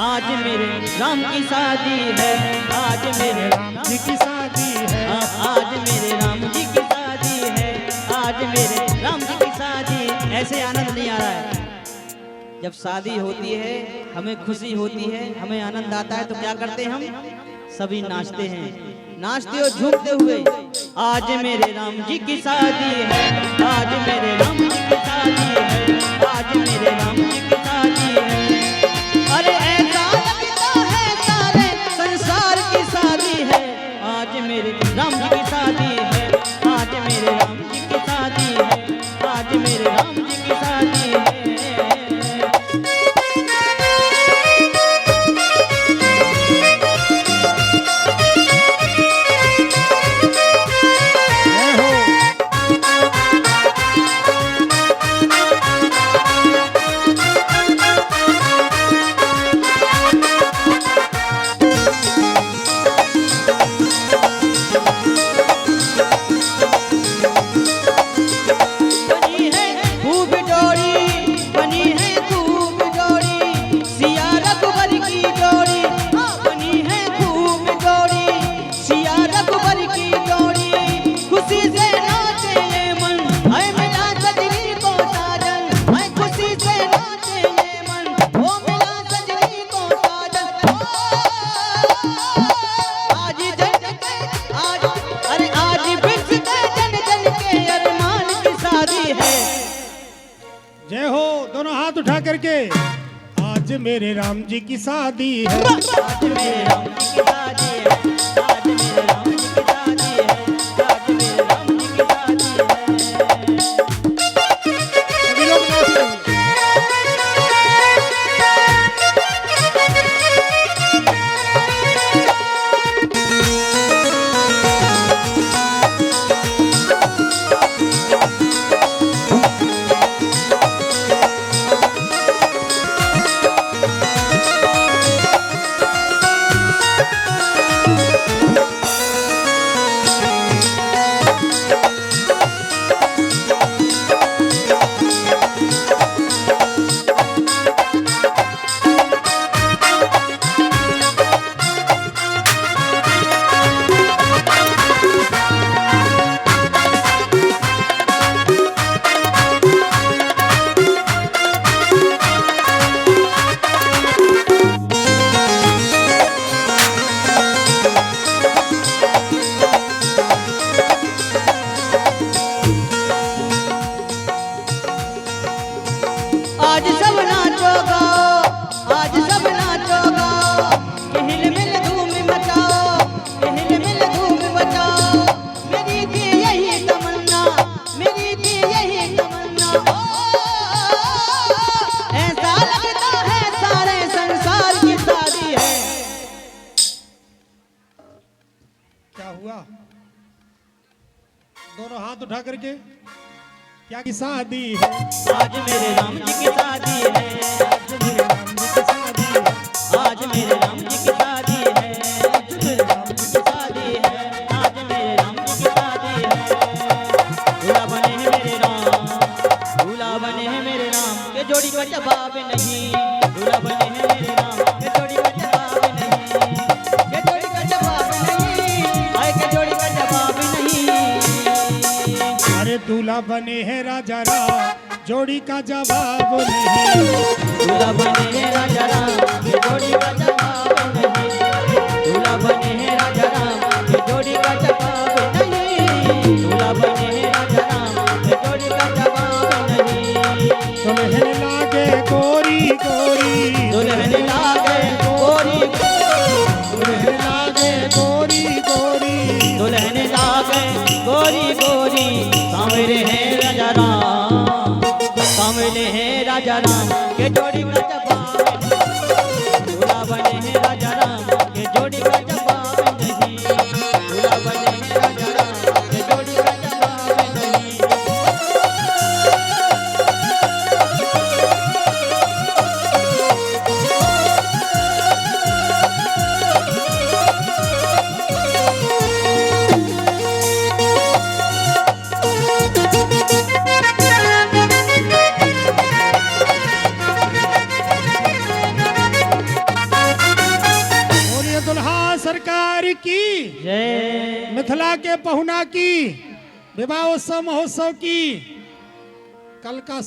आज मेरे राम की शादी है, आज मेरे राम जी की शादी है, आज मेरे राम जी की शादी है, आज मेरे राम जी की शादी। ऐसे आनंद नहीं आ रहा है। जब शादी होती है हमें खुशी होती है, हमें आनंद आता है, तो क्या करते हैं हम सभी नाचते हैं, नाचते और झूमते हुए। आज मेरे राम जी की शादी है, आज मेरे राम जी की शादी है, आज मेरे राम जी की शादी है। अरे ऐसा लगता है सारे संसार की शादी है। आज मेरे राम जी की शादी है, आज मेरे राम जी की शादी है, आज मेरे राम जी की शादी है। जय हो, दोनों हाथ उठा करके। आज मेरे राम जी की शादी है, आज मेरे राम जी की शादी है, आज मेरे राम जी की शादी है, आज मेरे राम जी की शादी है। सभी लोग नाचते हैं। आज सब नाचोगा, आज सब नाचोगा, हिल मिल धूम मचाओ, हिल मिल धूम मचाओ। मेरी थी यही तमन्ना, मेरी थी यही तमन्ना। ऐसा लगता है सारे संसार की शादी है। क्या हुआ? दोनों हाथ उठा करके। क्या की शादी है? आज मेरे राम जी की शादी है, आज मेरे राम जी की शादी है, आज मेरे राम जी की शादी है, आज मेरे राम जी की शादी है, आज मेरे राम जी की शादी है। दूल्हा बने हैं मेरे राम, दूल्हा बने हैं मेरे राम, के जोड़ी का जवाब नहीं। दूल्हा बने हैं मेरे राम, के जोड़ी का जवाब नहीं, के जोड़ी का जवाब नहीं, आए के जोड़ी का जवाब नहीं। अरे दूल्हा बने हैं राजा राम, जोड़ी का जवाब नहीं। दूल्हा बने हैं राजा राम, के जोड़ी का जवाब नहीं। दूल्हा बने हैं राजा राम, के जोड़ी का जवाब नहीं। दूल्हा बने हैं राजा राम, के जोड़ी का जवाब नहीं। दुल्हन लागे गोरी गोरी, दुल्हन लागे गोरी, दुल्हन लागे गोरी गोरी, दुल्हन लागे गोरी गोरी। सांवरे हैं राजा राम, सांवरे हैं राजा राम, के जोड़ी का जवाब नहीं। दूल्हा बने हैं राजा राम, के जोड़ी का जवाब नहीं। दूल्हा बने हैं राजा राम, के जोड़ी का जवाब नहीं। सरकार की, जय मिथिला के पहुना की, विवाह उत्सव महोत्सव की। कल का